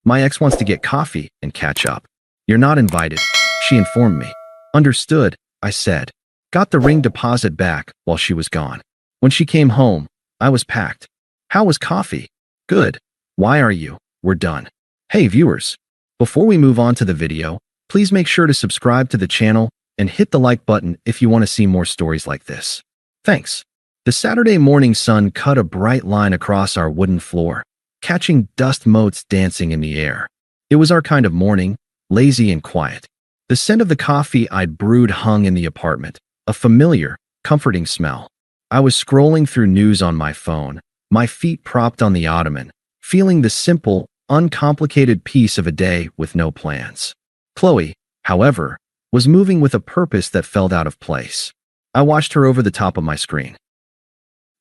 My ex wants to get coffee and catch up. You're not invited, she informed me. Understood, I said. Got the ring deposit back while she was gone. When she came home, I was packed. How was coffee? Good. Why are you? We're done. Hey viewers, before we move on to the video, please make sure to subscribe to the channel and hit the like button if you want to see more stories like this. Thanks. The Saturday morning sun cut a bright line across our wooden floor, catching dust motes dancing in the air. It was our kind of morning, lazy and quiet. The scent of the coffee I'd brewed hung in the apartment, a familiar, comforting smell. I was scrolling through news on my phone, my feet propped on the ottoman, feeling the simple, uncomplicated peace of a day with no plans. Qley, however, was moving with a purpose that felt out of place. I watched her over the top of my screen.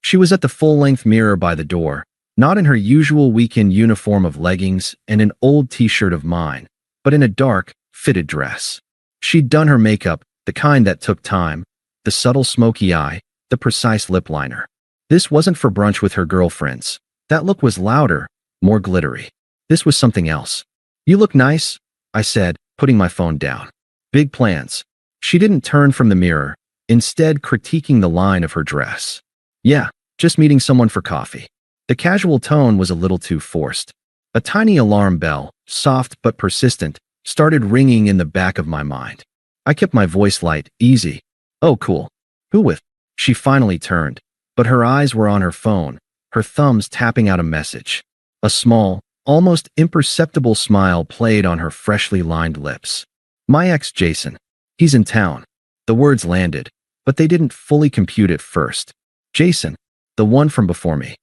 She was at the full-length mirror by the door, not in her usual weekend uniform of leggings and an old t-shirt of mine, but in a dark, fitted dress. She'd done her makeup, the kind that took time, the subtle smoky eye, the precise lip liner. This wasn't for brunch with her girlfriends. That look was louder, more glittery. This was something else. You look nice, I said, putting my phone down. Big plans. She didn't turn from the mirror, instead critiquing the line of her dress. Yeah, just meeting someone for coffee. The casual tone was a little too forced. A tiny alarm bell, soft but persistent, started ringing in the back of my mind. I kept my voice light, easy. Oh, cool. Who with? She finally turned, but her eyes were on her phone, her thumbs tapping out a message. A small, almost imperceptible smile played on her freshly lined lips. My ex Jason. He's in town. The words landed, but they didn't fully compute at first. Jason, the one from before me.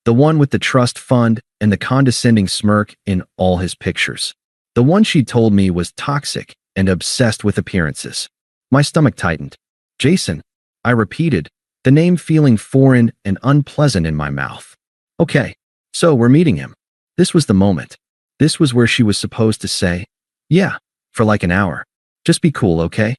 The one with the trust fund and the condescending smirk in all his pictures. The one she told me was toxic and obsessed with appearances. My stomach tightened. Jason, I repeated, the name feeling foreign and unpleasant in my mouth. Okay, so we're meeting him. This was the moment. This was where she was supposed to say, yeah, for like an hour. Just be cool, okay?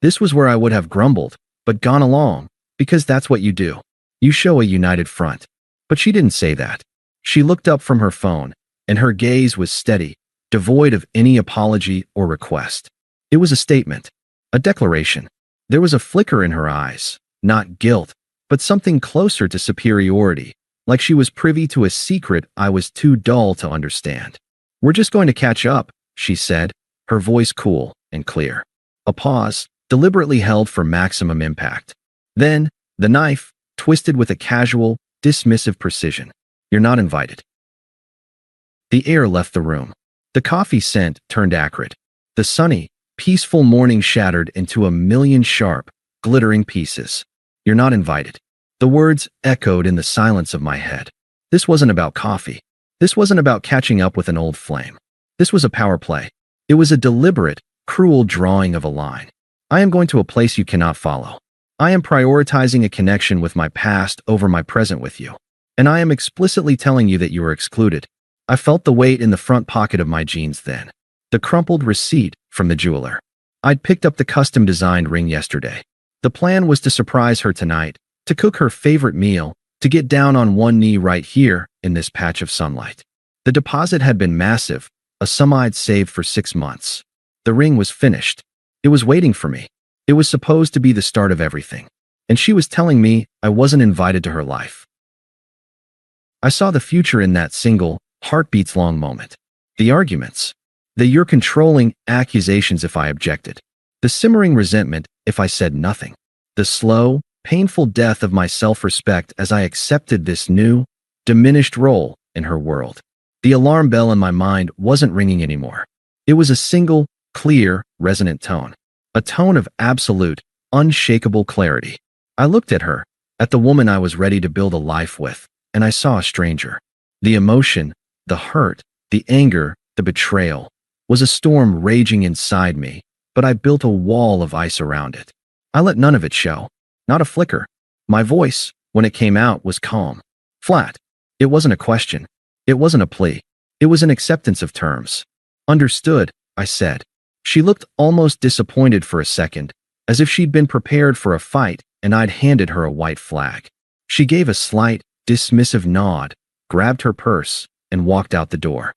This was where I would have grumbled, but gone along, because that's what you do. You show a united front. But she didn't say that. She looked up from her phone, and her gaze was steady, devoid of any apology or request. It was a statement, a declaration. There was a flicker in her eyes, not guilt, but something closer to superiority, like she was privy to a secret I was too dull to understand. We're just going to catch up, she said, her voice cool and clear. A pause, deliberately held for maximum impact. Then, the knife, twisted with a casual, dismissive precision. You're not invited. The air left the room. The coffee scent turned acrid. The sunny, peaceful morning shattered into a million sharp, glittering pieces. You're not invited. The words echoed in the silence of my head. This wasn't about coffee. This wasn't about catching up with an old flame. This was a power play. It was a deliberate, cruel drawing of a line. I am going to a place you cannot follow. I am prioritizing a connection with my past over my present with you. And I am explicitly telling you that you are excluded. I felt the weight in the front pocket of my jeans then. The crumpled receipt from the jeweler. I'd picked up the custom-designed ring yesterday. The plan was to surprise her tonight, to cook her favorite meal, to get down on one knee right here in this patch of sunlight. The deposit had been massive, a sum I'd saved for 6 months. The ring was finished. It was waiting for me. It was supposed to be the start of everything. And she was telling me I wasn't invited to her life. I saw the future in that single, heartbeats-long moment. The arguments. The you're controlling accusations if I objected. The simmering resentment if I said nothing. The slow, painful death of my self-respect as I accepted this new, diminished role in her world. The alarm bell in my mind wasn't ringing anymore. It was a single, clear, resonant tone. A tone of absolute, unshakable clarity. I looked at her, at the woman I was ready to build a life with, and I saw a stranger. The emotion, the hurt, the anger, the betrayal, was a storm raging inside me, but I built a wall of ice around it. I let none of it show. Not a flicker. My voice, when it came out, was calm. Flat. It wasn't a question. It wasn't a plea. It was an acceptance of terms. Understood, I said. She looked almost disappointed for a second, as if she'd been prepared for a fight and I'd handed her a white flag. She gave a slight, dismissive nod, grabbed her purse, and walked out the door.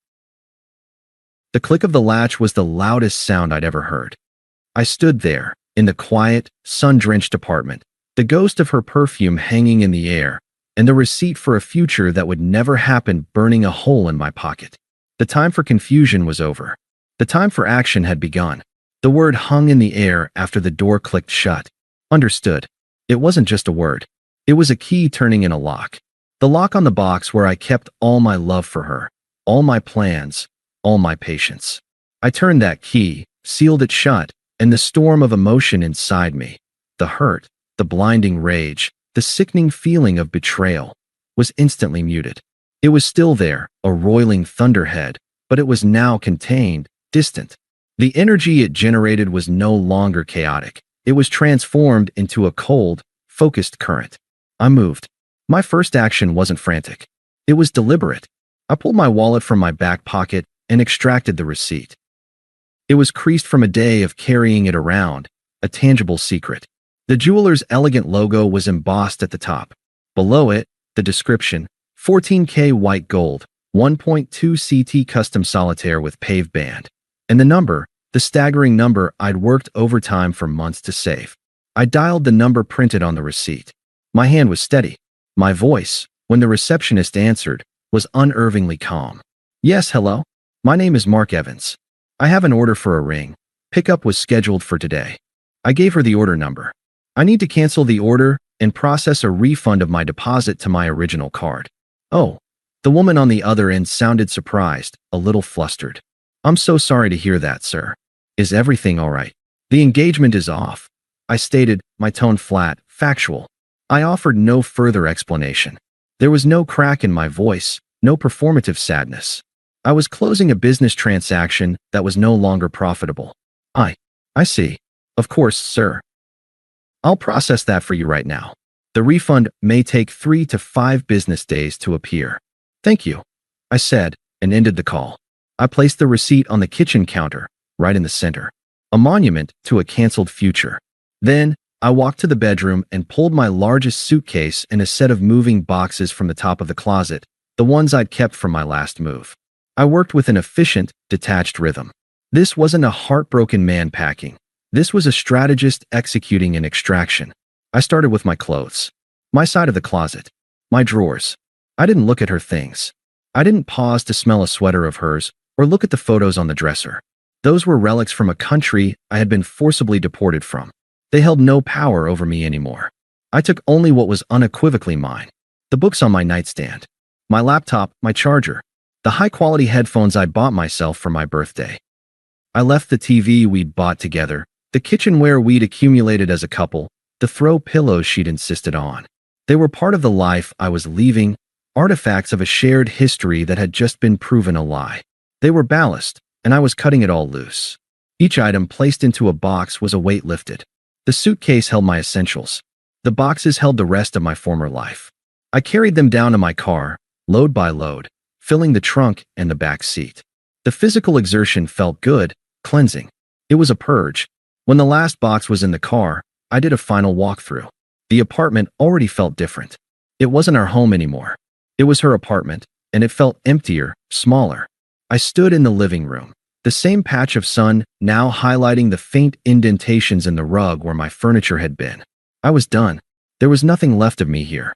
The click of the latch was the loudest sound I'd ever heard. I stood there, in the quiet, sun-drenched apartment, the ghost of her perfume hanging in the air, and the receipt for a future that would never happen burning a hole in my pocket. The time for confusion was over. The time for action had begun. The word hung in the air after the door clicked shut. Understood. It wasn't just a word. It was a key turning in a lock. The lock on the box where I kept all my love for her, all my plans, all my patience. I turned that key, sealed it shut, and the storm of emotion inside me, the hurt, the blinding rage, the sickening feeling of betrayal, was instantly muted. It was still there, a roiling thunderhead, but it was now contained, distant. The energy it generated was no longer chaotic. It was transformed into a cold, focused current. I moved. My first action wasn't frantic. It was deliberate. I pulled my wallet from my back pocket and extracted the receipt. It was creased from a day of carrying it around, a tangible secret. The jeweler's elegant logo was embossed at the top. Below it, the description, 14K white gold, 1.2 CT custom solitaire with pave band. And the number, the staggering number I'd worked overtime for months to save. I dialed the number printed on the receipt. My hand was steady. My voice, when the receptionist answered, was unervingly calm. Yes, hello? My name is Mark Evans. I have an order for a ring. Pickup was scheduled for today. I gave her the order number. I need to cancel the order and process a refund of my deposit to my original card. Oh, the woman on the other end sounded surprised, a little flustered. I'm so sorry to hear that, sir. Is everything all right? The engagement is off. I stated, my tone flat, factual. I offered no further explanation. There was no crack in my voice, no performative sadness. I was closing a business transaction that was no longer profitable. I see. Of course, sir. I'll process that for you right now. The refund may take 3 to 5 business days to appear. Thank you, I said, and ended the call. I placed the receipt on the kitchen counter, right in the center, a monument to a canceled future. Then, I walked to the bedroom and pulled my largest suitcase and a set of moving boxes from the top of the closet, the ones I'd kept from my last move. I worked with an efficient, detached rhythm. This wasn't a heartbroken man packing. This was a strategist executing an extraction. I started with my clothes. My side of the closet. My drawers. I didn't look at her things. I didn't pause to smell a sweater of hers or look at the photos on the dresser. Those were relics from a country I had been forcibly deported from. They held no power over me anymore. I took only what was unequivocally mine. The books on my nightstand. My laptop, my charger. The high-quality headphones I'd bought myself for my birthday. I left the TV we'd bought together, the kitchenware we'd accumulated as a couple, the throw pillows she'd insisted on. They were part of the life I was leaving, artifacts of a shared history that had just been proven a lie. They were ballast, and I was cutting it all loose. Each item placed into a box was a weight lifted. The suitcase held my essentials. The boxes held the rest of my former life. I carried them down to my car, load by load, filling the trunk and the back seat. The physical exertion felt good, cleansing. It was a purge. When the last box was in the car, I did a final walkthrough. The apartment already felt different. It wasn't our home anymore. It was her apartment, and it felt emptier, smaller. I stood in the living room, the same patch of sun now highlighting the faint indentations in the rug where my furniture had been. I was done. There was nothing left of me here.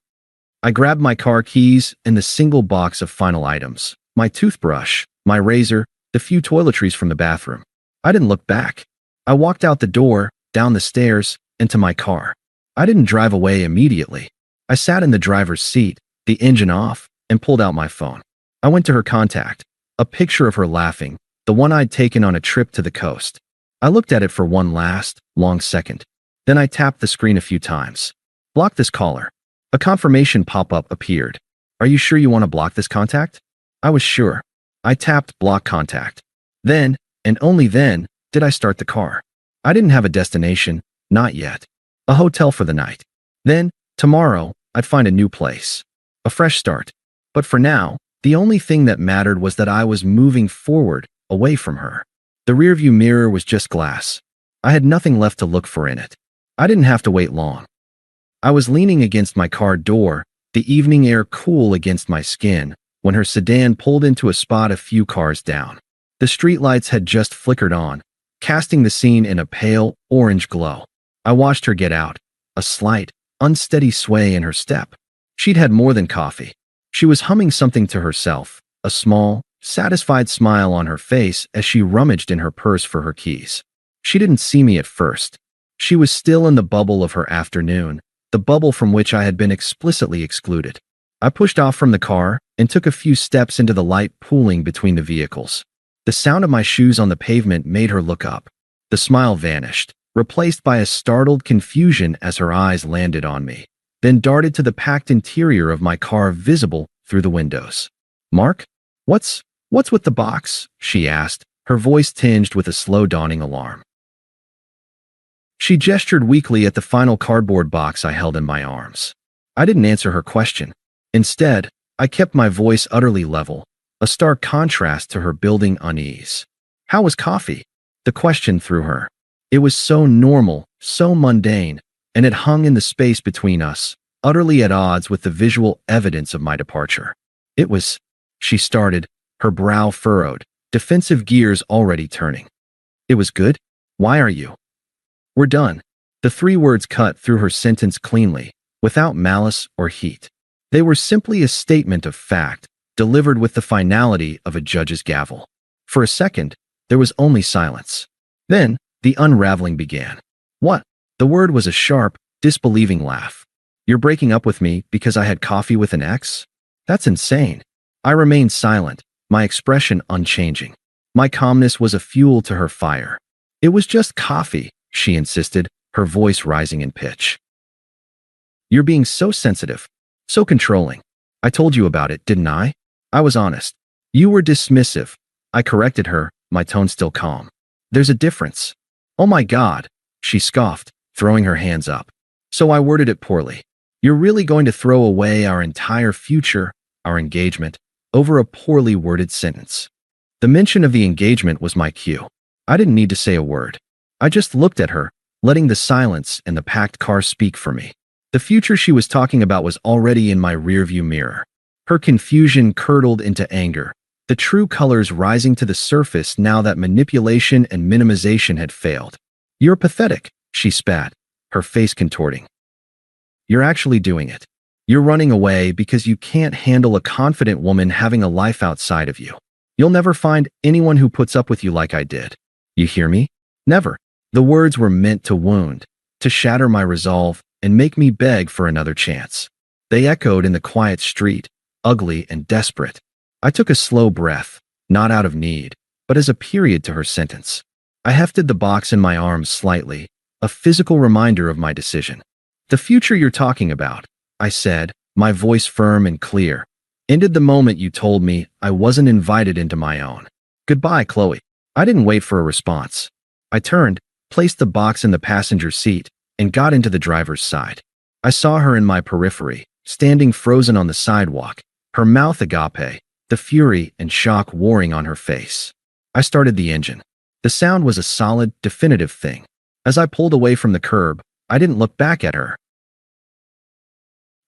I grabbed my car keys and the single box of final items, my toothbrush, my razor, the few toiletries from the bathroom. I didn't look back. I walked out the door, down the stairs, and to my car. I didn't drive away immediately. I sat in the driver's seat, the engine off, and pulled out my phone. I went to her contact, a picture of her laughing, the one I'd taken on a trip to the coast. I looked at it for one last, long second. Then I tapped the screen a few times. Block this caller. A confirmation pop-up appeared. Are you sure you want to block this contact? I was sure. I tapped block contact. Then, and only then, did I start the car. I didn't have a destination, not yet. A hotel for the night. Then, tomorrow, I'd find a new place. A fresh start. But for now, the only thing that mattered was that I was moving forward, away from her. The rearview mirror was just glass. I had nothing left to look for in it. I didn't have to wait long. I was leaning against my car door, the evening air cool against my skin, when her sedan pulled into a spot a few cars down. The streetlights had just flickered on, casting the scene in a pale, orange glow. I watched her get out, a slight, unsteady sway in her step. She'd had more than coffee. She was humming something to herself, a small, satisfied smile on her face as she rummaged in her purse for her keys. She didn't see me at first. She was still in the bubble of her afternoon, the bubble from which I had been explicitly excluded. I pushed off from the car and took a few steps into the light pooling between the vehicles. The sound of my shoes on the pavement made her look up. The smile vanished, replaced by a startled confusion as her eyes landed on me, then darted to the packed interior of my car visible through the windows. "Mark? What's with the box?" she asked, her voice tinged with a slow dawning alarm. She gestured weakly at the final cardboard box I held in my arms. I didn't answer her question. Instead, I kept my voice utterly level, a stark contrast to her building unease. "How was coffee?" The question threw her. It was so normal, so mundane, and it hung in the space between us, utterly at odds with the visual evidence of my departure. "It was," she started, her brow furrowed, defensive gears already turning. "It was good? Why are you?" "We're done." The 3 words cut through her sentence cleanly, without malice or heat. They were simply a statement of fact, delivered with the finality of a judge's gavel. For a second, there was only silence. Then, the unraveling began. "What?" The word was a sharp, disbelieving laugh. "You're breaking up with me because I had coffee with an ex? That's insane." I remained silent, my expression unchanging. My calmness was a fuel to her fire. "It was just coffee," she insisted, her voice rising in pitch. "You're being so sensitive, so controlling. I told you about it, didn't I?" I was honest. "You were dismissive." I corrected her, my tone still calm. "There's a difference." "Oh my God," she scoffed, throwing her hands up. So I worded it poorly. "You're really going to throw away our entire future, our engagement, over a poorly worded sentence?" The mention of the engagement was my cue. I didn't need to say a word. I just looked at her, letting the silence and the packed car speak for me. The future she was talking about was already in my rearview mirror. Her confusion curdled into anger, the true colors rising to the surface now that manipulation and minimization had failed. "You're pathetic," she spat, her face contorting. "You're actually doing it. You're running away because you can't handle a confident woman having a life outside of you. You'll never find anyone who puts up with you like I did. You hear me? Never." The words were meant to wound, to shatter my resolve, and make me beg for another chance. They echoed in the quiet street, ugly and desperate. I took a slow breath, not out of need, but as a period to her sentence. I hefted the box in my arms slightly, a physical reminder of my decision. "The future you're talking about," I said, my voice firm and clear, "ended the moment you told me I wasn't invited into my own. Goodbye, Qley." I didn't wait for a response. I turned, placed the box in the passenger seat, and got into the driver's side. I saw her in my periphery, standing frozen on the sidewalk, her mouth agape, the fury and shock warring on her face. I started the engine. The sound was a solid, definitive thing. As I pulled away from the curb, I didn't look back at her.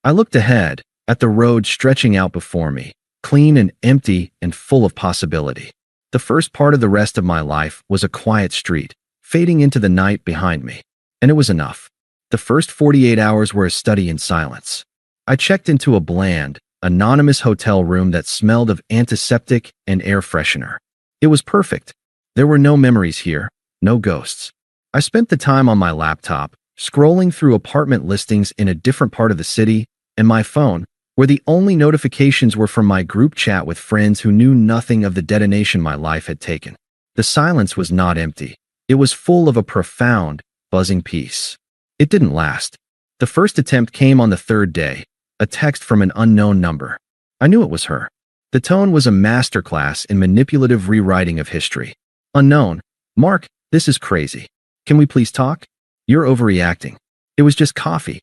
I looked ahead, at the road stretching out before me, clean and empty and full of possibility. The first part of the rest of my life was a quiet street, fading into the night behind me. And it was enough. The first 48 hours were a study in silence. I checked into a bland, anonymous hotel room that smelled of antiseptic and air freshener. It was perfect. There were no memories here, no ghosts. I spent the time on my laptop, scrolling through apartment listings in a different part of the city, and my phone, where the only notifications were from my group chat with friends who knew nothing of the detonation my life had taken. The silence was not empty. It was full of a profound, buzzing peace. It didn't last. The first attempt came on the 3rd day, a text from an unknown number. I knew it was her. The tone was a masterclass in manipulative rewriting of history. "Unknown. Mark, this is crazy. Can we please talk? You're overreacting. It was just coffee.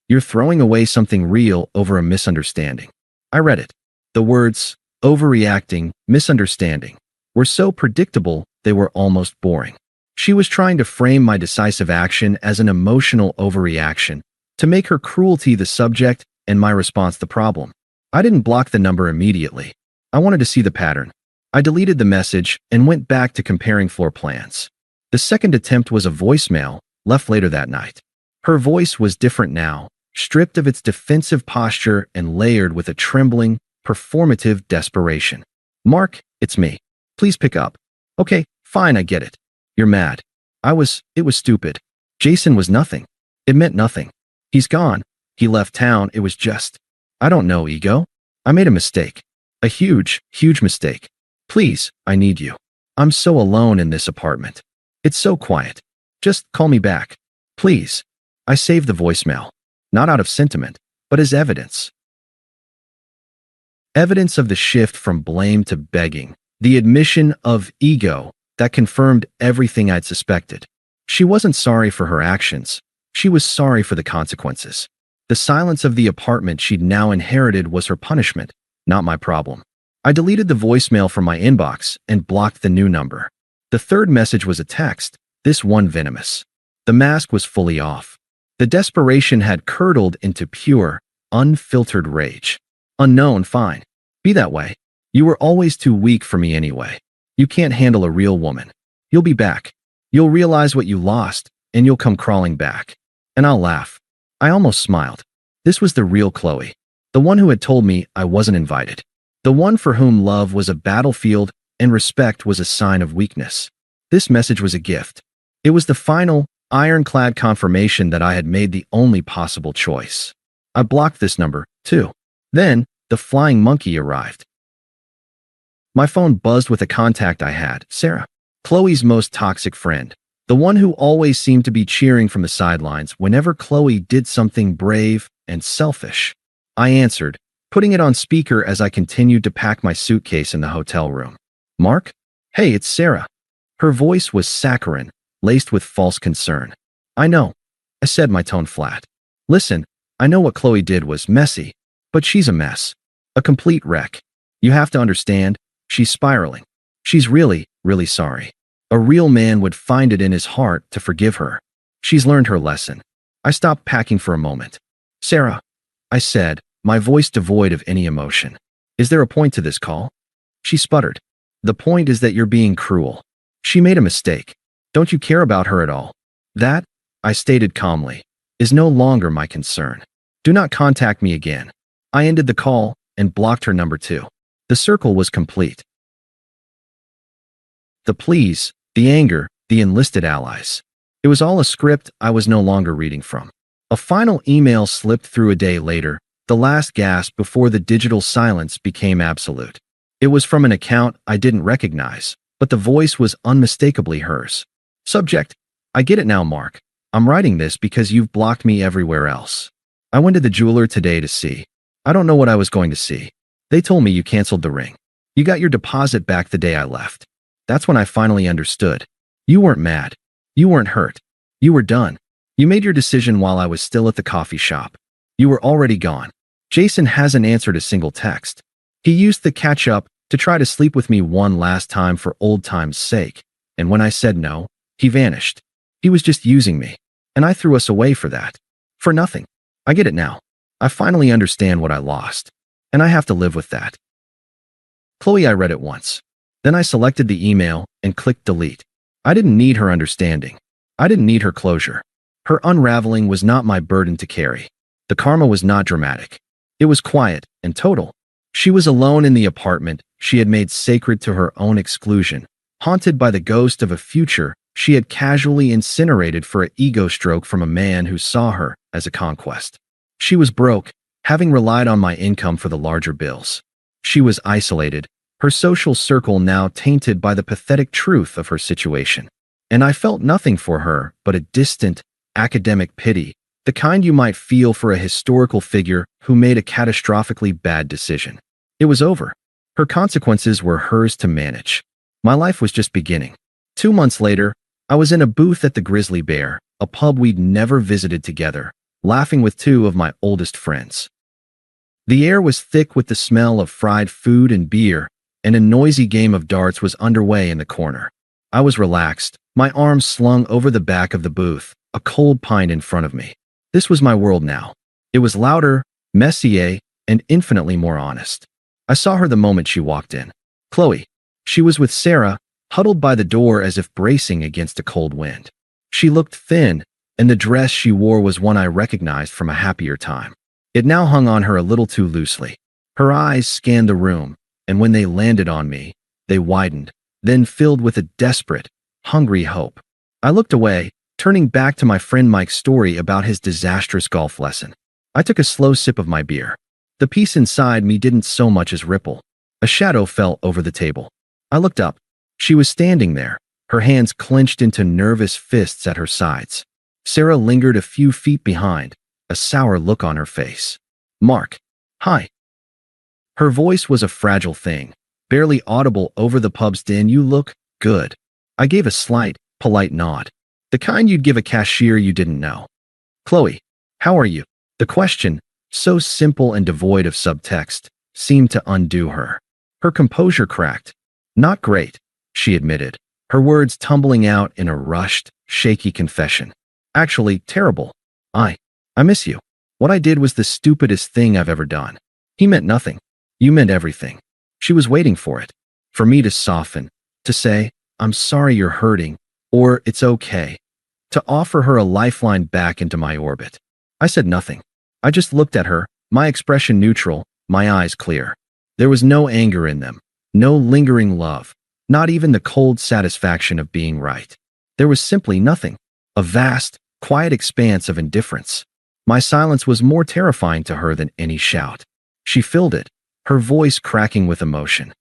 You're throwing away something real over a misunderstanding." I read it. The words, overreacting, misunderstanding, were so predictable they were almost boring. She was trying to frame my decisive action as an emotional overreaction, to make her cruelty the subject and my response the problem. I didn't block the number immediately. I wanted to see the pattern. I deleted the message and went back to comparing floor plans. The second attempt was a voicemail, left later that night. Her voice was different now, stripped of its defensive posture and layered with a trembling, performative desperation. "Mark, it's me. Please pick up." "Okay, fine, I get it. You're mad." It was stupid. Jason was nothing. It meant nothing. He's gone. He left town. It was just, I don't know, ego. I made a mistake. A huge, huge mistake. Please, I need you. I'm so alone in this apartment. It's so quiet. Just call me back. Please. I saved the voicemail. Not out of sentiment, but as evidence. Evidence of the shift from blame to begging. The admission of ego that confirmed everything I'd suspected. She wasn't sorry for her actions. She was sorry for the consequences. The silence of the apartment she'd now inherited was her punishment, not my problem. I deleted the voicemail from my inbox and blocked the new number. The third message was a text, this one venomous. The mask was fully off. The desperation had curdled into pure, unfiltered rage. "Unknown, fine. Be that way. You were always too weak for me anyway. You can't handle a real woman. You'll be back. You'll realize what you lost, and you'll come crawling back." And I'll laugh. I almost smiled. This was the real Qley. The one who had told me I wasn't invited. The one for whom love was a battlefield and respect was a sign of weakness. This message was a gift. It was the final, ironclad confirmation that I had made the only possible choice. I blocked this number, too. Then, the flying monkey arrived. My phone buzzed with a contact I had, Sarah. Qley's most toxic friend. The one who always seemed to be cheering from the sidelines whenever Qley did something brave and selfish. I answered, putting it on speaker as I continued to pack my suitcase in the hotel room. "Mark? Hey, it's Sarah." Her voice was saccharine, laced with false concern. "I know," I said, my tone flat. "Listen, I know what Qley did was messy, but she's a mess. A complete wreck. You have to understand, she's spiraling. She's really, really sorry. A real man would find it in his heart to forgive her. She's learned her lesson." I stopped packing for a moment. "Sarah," I said, my voice devoid of any emotion. "Is there a point to this call?" She sputtered. "The point is that you're being cruel. She made a mistake. Don't you care about her at all?" "That," I stated calmly, "is no longer my concern. Do not contact me again." I ended the call and blocked her number 2. The circle was complete. The pleas, the anger, the enlisted allies. It was all a script I was no longer reading from. A final email slipped through a day later, the last gasp before the digital silence became absolute. It was from an account I didn't recognize, but the voice was unmistakably hers. Subject: "I get it now, Mark. I'm writing this because you've blocked me everywhere else. I went to the jeweler today to see. I don't know what I was going to see. They told me you canceled the ring. You got your deposit back the day I left. That's when I finally understood. You weren't mad. You weren't hurt. You were done. You made your decision while I was still at the coffee shop. You were already gone. Jason hasn't answered a single text. He used the catch-up to try to sleep with me one last time for old time's sake, and when I said no, he vanished. He was just using me, and I threw us away for that. For nothing. I get it now. I finally understand what I lost, and I have to live with that." Qley, I read it once. Then I selected the email and clicked delete. I didn't need her understanding. I didn't need her closure. Her unraveling was not my burden to carry. The karma was not dramatic. It was quiet and total. She was alone in the apartment she had made sacred to her own exclusion, haunted by the ghost of a future she had casually incinerated for an ego stroke from a man who saw her as a conquest. She was broke, having relied on my income for the larger bills. She was isolated, her social circle now tainted by the pathetic truth of her situation. And I felt nothing for her but a distant, academic pity, the kind you might feel for a historical figure who made a catastrophically bad decision. It was over. Her consequences were hers to manage. My life was just beginning. 2 months later, I was in a booth at the Grizzly Bear, a pub we'd never visited together, laughing with 2 of my oldest friends. The air was thick with the smell of fried food and beer, and a noisy game of darts was underway in the corner. I was relaxed, my arms slung over the back of the booth, a cold pint in front of me. This was my world now. It was louder, messier, and infinitely more honest. I saw her the moment she walked in. Qley. She was with Sarah, huddled by the door as if bracing against a cold wind. She looked thin, and the dress she wore was one I recognized from a happier time. It now hung on her a little too loosely. Her eyes scanned the room, and when they landed on me, they widened, then filled with a desperate, hungry hope. I looked away, turning back to my friend Mike's story about his disastrous golf lesson. I took a slow sip of my beer. The peace inside me didn't so much as ripple. A shadow fell over the table. I looked up. She was standing there, her hands clenched into nervous fists at her sides. Sarah lingered a few feet behind, a sour look on her face. Mark. Hi. Her voice was a fragile thing, barely audible over the pub's din. You look good. I gave a slight, polite nod. The kind you'd give a cashier you didn't know. Qley. How are you? The question, so simple and devoid of subtext, seemed to undo her. Her composure cracked. Not great, she admitted, her words tumbling out in a rushed, shaky confession. Actually, terrible. I miss you. What I did was the stupidest thing I've ever done. He meant nothing. You meant everything. She was waiting for it. For me to soften, to say, I'm sorry you're hurting, or it's okay. To offer her a lifeline back into my orbit. I said nothing. I just looked at her, my expression neutral, my eyes clear. There was no anger in them, no lingering love, not even the cold satisfaction of being right. There was simply nothing. A vast, quiet expanse of indifference. My silence was more terrifying to her than any shout. She filled it, her voice cracking with emotion.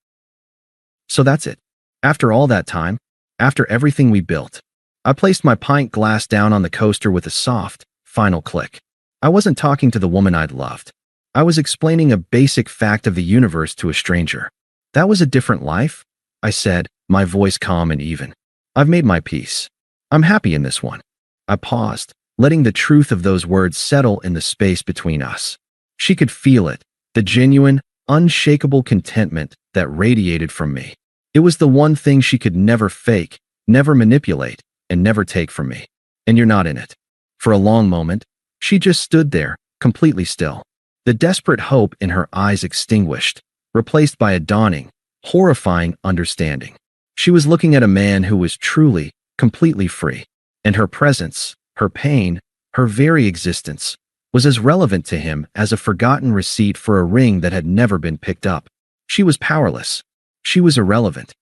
So that's it. After all that time, after everything we built, I placed my pint glass down on the coaster with a soft, final click. I wasn't talking to the woman I'd loved. I was explaining a basic fact of the universe to a stranger. That was a different life, I said, my voice calm and even. I've made my peace. I'm happy in this one. I paused, letting the truth of those words settle in the space between us. She could feel it, the genuine, unshakable contentment that radiated from me. It was the one thing she could never fake, never manipulate, and never take from me. And you're not in it. For a long moment, she just stood there, completely still. The desperate hope in her eyes extinguished, replaced by a dawning, horrifying understanding. She was looking at a man who was truly, completely free. And her presence, her pain, her very existence, was as relevant to him as a forgotten receipt for a ring that had never been picked up. She was powerless. She was irrelevant.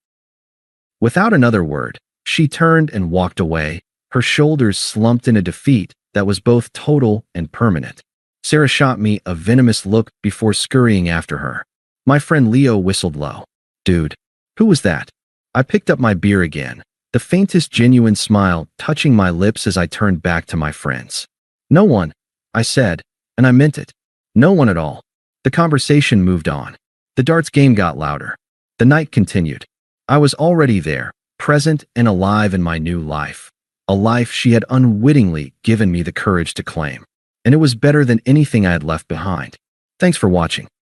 Without another word, she turned and walked away, her shoulders slumped in a defeat that was both total and permanent. Sarah shot me a venomous look before scurrying after her. My friend Leo whistled low. Dude, who was that? I picked up my beer again, the faintest genuine smile touching my lips as I turned back to my friends. No one, I said, and I meant it. No one at all. The conversation moved on. The darts game got louder. The night continued. I was already there, present and alive in my new life. A life she had unwittingly given me the courage to claim. And it was better than anything I had left behind. Thanks for watching.